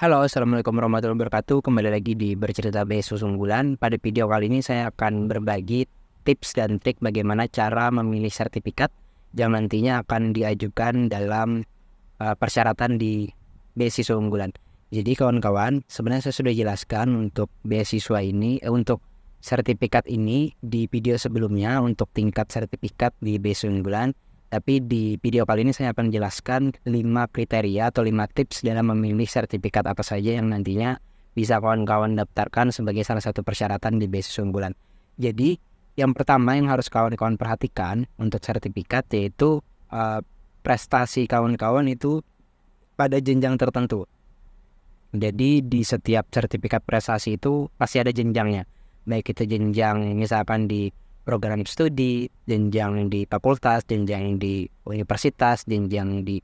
Halo, Assalamualaikum warahmatullahi wabarakatuh. Kembali lagi di Bercerita Beasiswa Unggulan. Pada video kali ini saya akan berbagi tips dan trik bagaimana cara memilih sertifikat yang nantinya akan diajukan dalam persyaratan di beasiswa unggulan. Jadi kawan-kawan, sebenarnya saya sudah jelaskan untuk beasiswa ini, untuk sertifikat ini di video sebelumnya untuk tingkat sertifikat di beasiswa unggulan. Tapi di video kali ini saya akan menjelaskan 5 kriteria atau 5 tips dalam memilih sertifikat apa saja yang nantinya bisa kawan-kawan daftarkan sebagai salah satu persyaratan di beasiswa unggulan. Jadi yang pertama yang harus kawan-kawan perhatikan untuk sertifikat yaitu prestasi kawan-kawan itu pada jenjang tertentu. Jadi di setiap sertifikat prestasi itu pasti ada jenjangnya. Baik itu jenjang misalkan di program studi, jenjang di fakultas, jenjang di universitas, jenjang di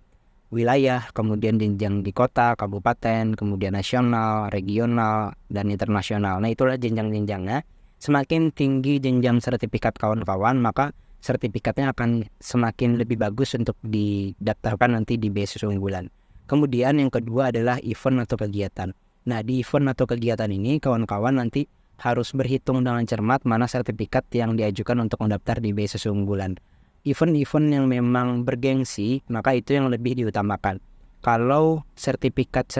wilayah, kemudian jenjang di kota, kabupaten, kemudian nasional, regional, dan internasional. Nah, itulah jenjang-jenjangnya. Semakin tinggi jenjang sertifikat kawan-kawan, maka sertifikatnya akan semakin lebih bagus untuk didaftarkan nanti di beasiswa unggulan. Kemudian yang kedua adalah event atau kegiatan. Nah, di event atau kegiatan ini kawan-kawan nanti harus berhitung dengan cermat mana sertifikat yang diajukan untuk mendaftar di beasiswa unggulan. Event-event yang memang bergengsi, maka itu yang lebih diutamakan. Kalau sertifikat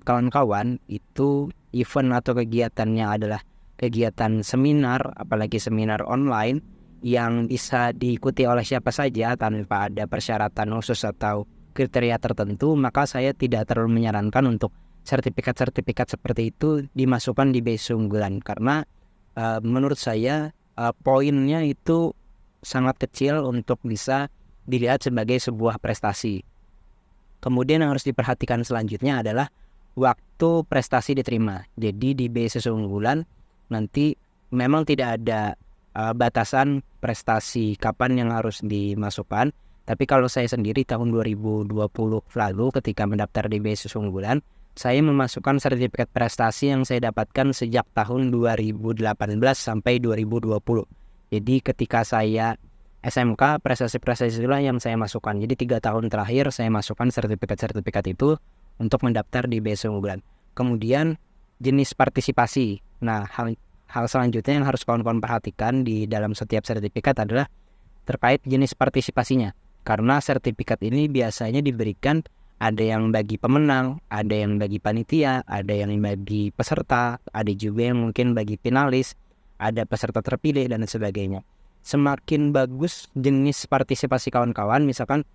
kawan-kawan itu event atau kegiatannya adalah kegiatan seminar, apalagi seminar online yang bisa diikuti oleh siapa saja tanpa ada persyaratan khusus atau kriteria tertentu, maka saya tidak terlalu menyarankan untuk sertifikat-sertifikat seperti itu dimasukkan di beasiswa unggulan karena menurut saya poinnya itu sangat kecil untuk bisa dilihat sebagai sebuah prestasi. Kemudian yang harus diperhatikan selanjutnya adalah waktu prestasi diterima. Jadi di beasiswa unggulan nanti memang tidak ada batasan prestasi kapan yang harus dimasukkan. Tapi kalau saya sendiri tahun 2020 lalu ketika mendaftar di beasiswa unggulan, saya memasukkan sertifikat prestasi yang saya dapatkan sejak tahun 2018 sampai 2020. Jadi ketika saya SMK, prestasi-prestasi itulah yang saya masukkan. Jadi 3 tahun terakhir saya masukkan sertifikat-sertifikat itu untuk mendaftar di beasiswa unggulan. Kemudian jenis partisipasi. Nah, hal selanjutnya yang harus kawan-kawan perhatikan di dalam setiap sertifikat adalah terkait jenis partisipasinya. Karena sertifikat ini biasanya diberikan ada yang bagi pemenang, ada yang bagi panitia, ada yang bagi peserta, ada juga yang mungkin bagi finalis, ada peserta terpilih, dan sebagainya. Semakin bagus jenis partisipasi kawan-kawan, misalkan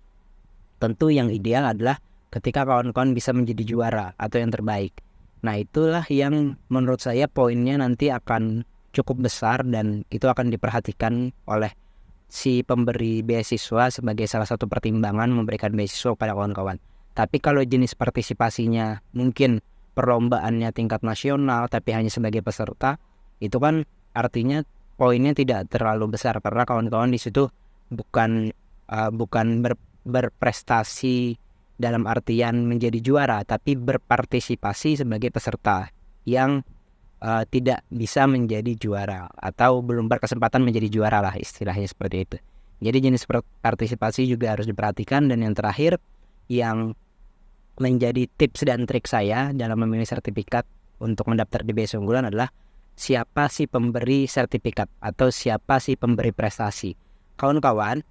tentu yang ideal adalah ketika kawan-kawan bisa menjadi juara atau yang terbaik. Nah, itulah yang menurut saya poinnya nanti akan cukup besar dan itu akan diperhatikan oleh si pemberi beasiswa sebagai salah satu pertimbangan memberikan beasiswa kepada kawan-kawan. Tapi kalau jenis partisipasinya mungkin perlombaannya tingkat nasional tapi hanya sebagai peserta, itu kan artinya poinnya tidak terlalu besar karena kawan-kawan di situ bukan berprestasi dalam artian menjadi juara, tapi berpartisipasi sebagai peserta yang tidak bisa menjadi juara atau belum berkesempatan menjadi juara lah istilahnya seperti itu. Jadi jenis partisipasi juga harus diperhatikan. Dan yang terakhir yang menjadi tips dan trik saya dalam memilih sertifikat untuk mendaftar di beasiswa unggulan adalah siapa sih pemberi sertifikat atau siapa sih pemberi prestasi. Kawan-kawan,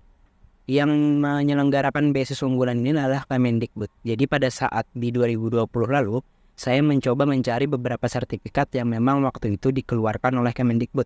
yang menyelenggarakan beasiswa unggulan ini adalah Kemendikbud. Jadi pada saat di 2020 lalu saya mencoba mencari beberapa sertifikat yang memang waktu itu dikeluarkan oleh Kemendikbud.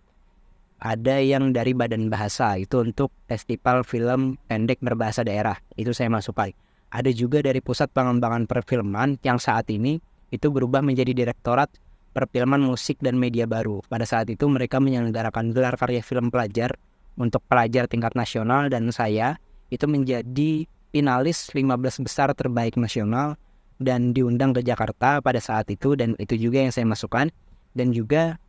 Ada yang dari Badan Bahasa, itu untuk festival film pendek berbahasa daerah, itu saya masukkan. Ada juga dari Pusat Pengembangan Perfilman yang saat ini itu berubah menjadi Direktorat Perfilman Musik dan Media Baru. Pada saat itu mereka menyelenggarakan gelar karya film pelajar untuk pelajar tingkat nasional dan saya itu menjadi finalis 15 besar terbaik nasional dan diundang ke Jakarta pada saat itu, dan itu juga yang saya masukkan. Dan juga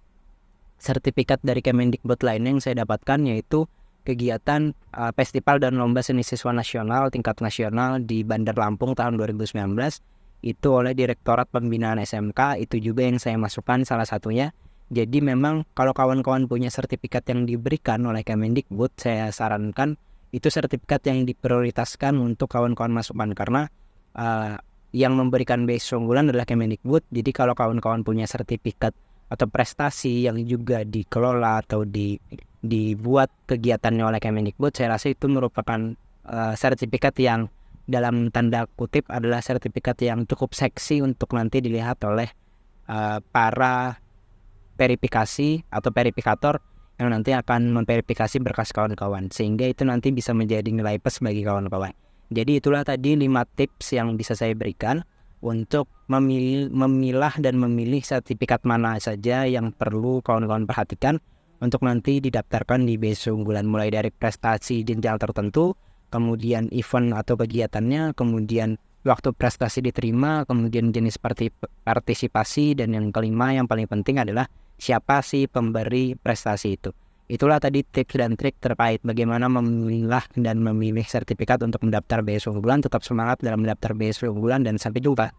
sertifikat dari Kemendikbud lainnya yang saya dapatkan yaitu kegiatan festival dan lomba seni siswa nasional tingkat nasional di Bandar Lampung tahun 2019 itu oleh Direktorat Pembinaan SMK, itu juga yang saya masukkan salah satunya. Jadi memang kalau kawan-kawan punya sertifikat yang diberikan oleh Kemendikbud, saya sarankan itu sertifikat yang diprioritaskan untuk kawan-kawan masukkan karena yang memberikan beasiswa unggulan adalah Kemendikbud. Jadi kalau kawan-kawan punya sertifikat atau prestasi yang juga dikelola atau dibuat kegiatannya oleh Kemendikbud, saya rasa itu merupakan sertifikat yang dalam tanda kutip adalah sertifikat yang cukup seksi untuk nanti dilihat oleh para verifikasi atau verifikator yang nanti akan memverifikasi berkas kawan-kawan, sehingga itu nanti bisa menjadi nilai plus bagi kawan-kawan. Jadi itulah tadi 5 tips yang bisa saya berikan untuk memilah dan memilih sertifikat mana saja yang perlu kawan-kawan perhatikan untuk nanti didaftarkan di beasiswa unggulan, mulai dari prestasi jenjang tertentu, kemudian event atau kegiatannya, kemudian waktu prestasi diterima, kemudian jenis partisipasi, dan yang kelima yang paling penting adalah siapa sih pemberi prestasi itu. Itulah tadi tips dan trik terkait bagaimana memilah dan memilih sertifikat untuk mendaftar beasiswa unggulan. Tetap semangat dalam mendaftar beasiswa unggulan dan sampai jumpa.